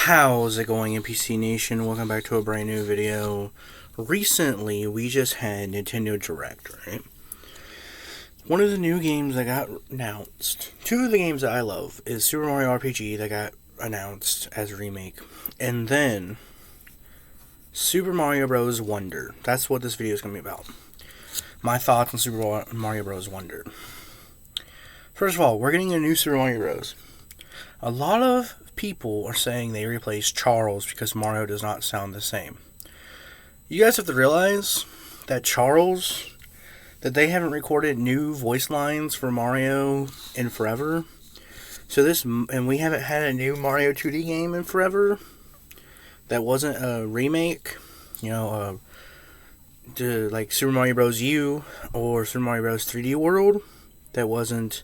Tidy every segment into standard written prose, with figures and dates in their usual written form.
How's it going, NPC Nation? Welcome back to a brand new video. Recently, we just had Nintendo Direct, right? One of the new games that got announced, two of the games that I love, is Super Mario RPG that got announced as a remake. And then, Super Mario Bros. Wonder. That's what this video is going to be about. My thoughts on Super Mario Bros. Wonder. First of all, we're getting a new Super Mario Bros. A lot of people are saying they replaced Charles because Mario does not sound the same. You guys have to realize that that they haven't recorded new voice lines for Mario in forever. And we haven't had a new Mario 2D game in forever that wasn't a remake, like Super Mario Bros. U or Super Mario Bros. 3D World that wasn't,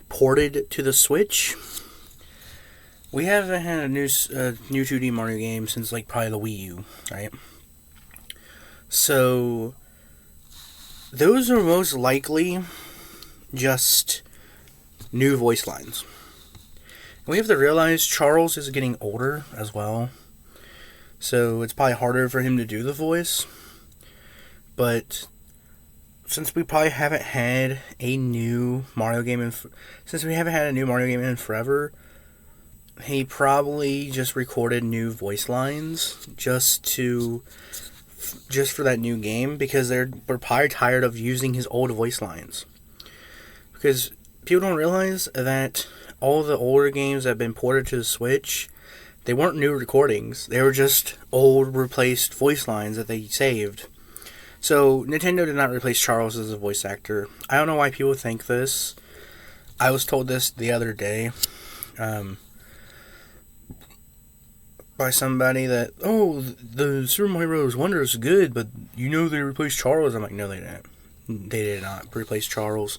ported to the Switch. We haven't had a new 2D Mario game since probably the Wii U, right? So those are most likely just new voice lines. And we have to realize Charles is getting older as well, so it's probably harder for him to do the voice. But since we probably haven't had a new Mario game in forever, he probably just recorded new voice lines just for that new game, because we're probably tired of using his old voice lines. Because people don't realize that all the older games that have been ported to the Switch, they weren't new recordings. They were just old replaced voice lines that they saved. So Nintendo did not replace Charles as a voice actor. I don't know why people think this. I was told this the other day by somebody that, the Super Mario Bros. Wonder is good, but they replaced Charles. I'm like, no, they didn't. They did not replace Charles.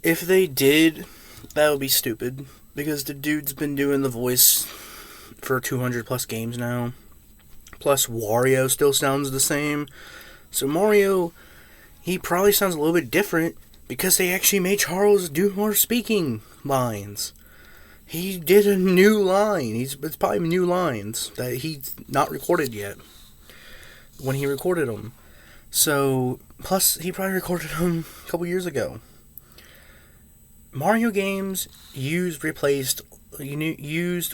If they did, that would be stupid, because the dude's been doing the voice for 200 plus games now. Plus, Wario still sounds the same. So Mario, he probably sounds a little bit different because they actually made Charles do more speaking lines. He did a new line. It's probably new lines that he's not recorded yet when he recorded them. So, plus, he probably recorded them a couple years ago. Mario games used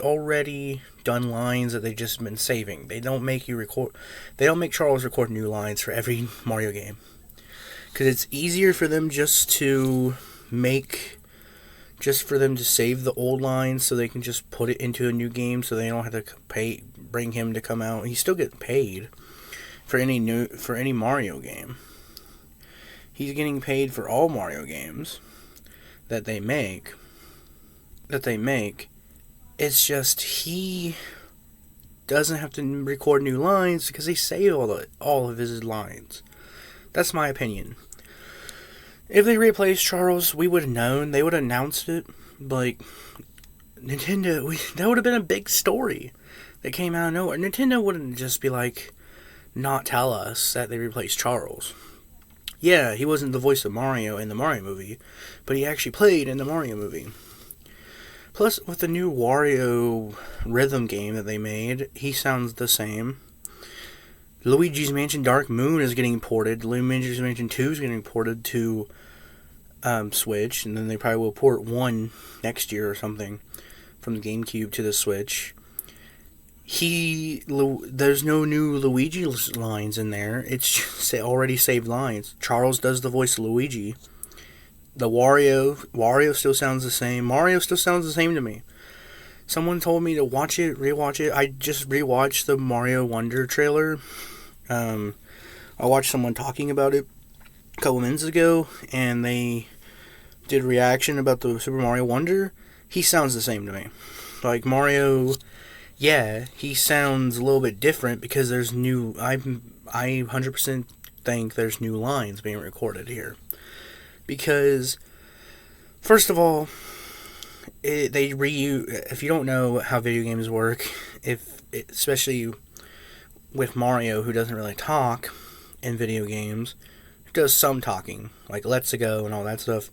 already done lines that they've just been saving. They don't make Charles record new lines for every Mario game, because it's easier for them just for them to save the old lines, so they can just put it into a new game, so they don't have to bring him to come out. He still gets paid for any Mario game. He's getting paid for all Mario games that they make. It's just he doesn't have to record new lines because they save all of his lines. That's my opinion. If they replaced Charles, we would have known. They would have announced it. Nintendo, that would have been a big story that came out of nowhere. Nintendo wouldn't just be not tell us that they replaced Charles. Yeah, he wasn't the voice of Mario in the Mario movie, but he actually played in the Mario movie. Plus, with the new Wario rhythm game that they made, he sounds the same. Luigi's Mansion Dark Moon is getting ported. Luigi's Mansion 2 is getting ported to Switch, and then they probably will port 1 next year or something from the GameCube to the Switch. There's no new Luigi lines in there. It's just already saved lines. Charles does the voice of Luigi. The Wario still sounds the same. Mario still sounds the same to me. Someone told me to rewatch it. I just rewatched the Mario Wonder trailer. I watched someone talking about it a couple minutes ago, and they did a reaction about the Super Mario Wonder. He sounds the same to me. Mario, yeah, he sounds a little bit different because there's new. I 100% think there's new lines being recorded here. Because, first of all, if you don't know how video games work, especially with Mario, who doesn't really talk in video games, does some talking, like Let's Go and all that stuff.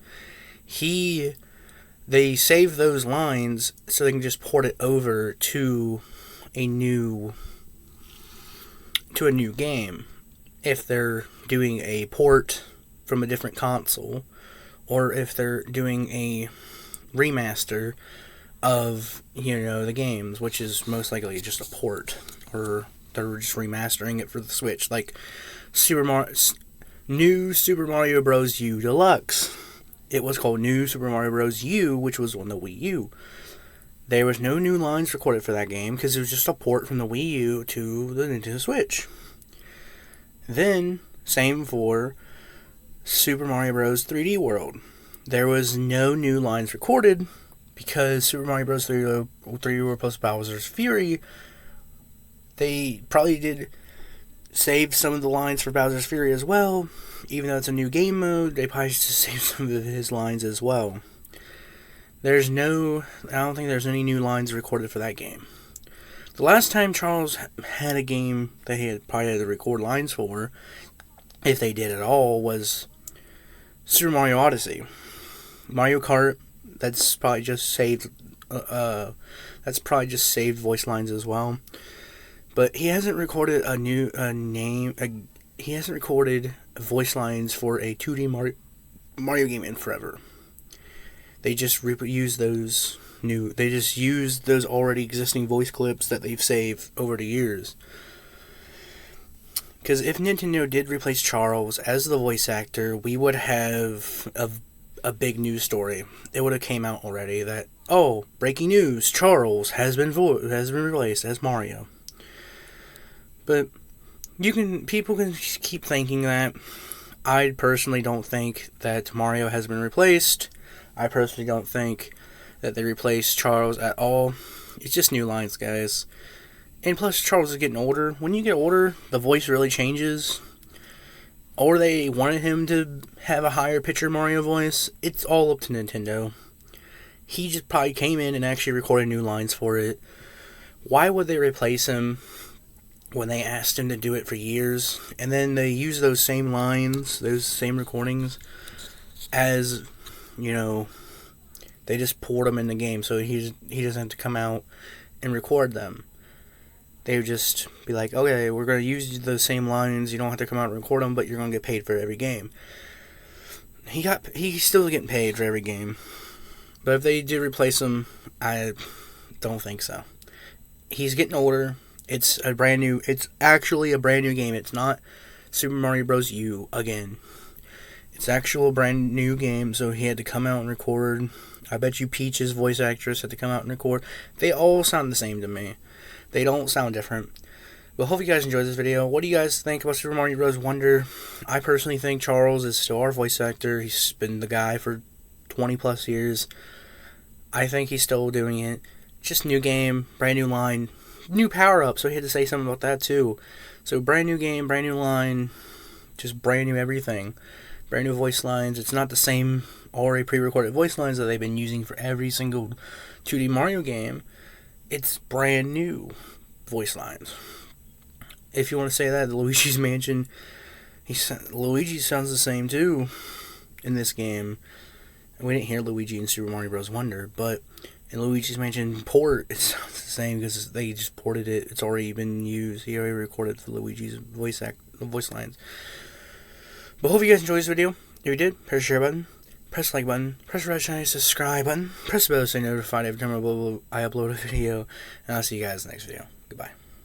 He they save those lines so they can just port it over to a new game if they're doing a port from a different console, or if they're doing a remaster of the games, which is most likely just a port, or they're just remastering it for the Switch, like New Super Mario Bros. U Deluxe. It was called New Super Mario Bros. U, which was on the Wii U. There was no new lines recorded for that game because it was just a port from the Wii U to the Nintendo Switch. Then, same for Super Mario Bros. 3D World. There was no new lines recorded because Super Mario Bros. 3D World plus Bowser's Fury, they probably did save some of the lines for Bowser's Fury as well. Even though it's a new game mode, they probably just saved some of his lines as well. I don't think there's any new lines recorded for that game. The last time Charles had a game that he probably had to record lines for, if they did at all, was Super Mario Odyssey. Mario Kart, that's probably just saved voice lines as well. But he hasn't recorded he hasn't recorded voice lines for a 2D Mario game in forever. They just use those already existing voice clips that they've saved over the years. Because if Nintendo did replace Charles as the voice actor, we would have a big news story. It would have came out already that, breaking news, Charles has been replaced as Mario. But people can keep thinking that. I personally don't think that Mario has been replaced. I personally don't think that they replaced Charles at all. It's just new lines, guys. And plus, Charles is getting older. When you get older, the voice really changes. Or they wanted him to have a higher pitcher Mario voice. It's all up to Nintendo. He just probably came in and actually recorded new lines for it. Why would they replace him when they asked him to do it for years? And then they use those same lines, those same recordings, as, they just poured them in the game, so he doesn't have to come out and record them. They would just be like, okay, we're going to use those same lines, you don't have to come out and record them, but you're going to get paid for every game. He's still getting paid for every game. But if they did replace him, I don't think so. He's getting older. It's actually a brand new game. It's not Super Mario Bros. U again. It's actual brand new game, so he had to come out and record. I bet you Peach's voice actress had to come out and record. They all sound the same to me. They don't sound different. But hope you guys enjoyed this video. What do you guys think about Super Mario Bros. Wonder? I personally think Charles is still our voice actor. He's been the guy for 20 plus years. I think he's still doing it. Just new game, brand new line, new power-up, so he had to say something about that too. So brand new game, brand new line, just brand new everything. Brand new voice lines. It's not the same already pre-recorded voice lines that they've been using for every single 2D Mario game. It's brand new voice lines. If you want to say that, the Luigi's Mansion, Luigi sounds the same too in this game. We didn't hear Luigi in Super Mario Bros. Wonder, but in Luigi's Mansion port, it sounds the same because they just ported it. It's already been used. He already recorded the Luigi's voice lines. But hope you guys enjoyed this video. If you did, press the share button, press the like button, press the red shiny subscribe button, press the bell to stay notified every time I upload a video, and I'll see you guys in the next video. Goodbye.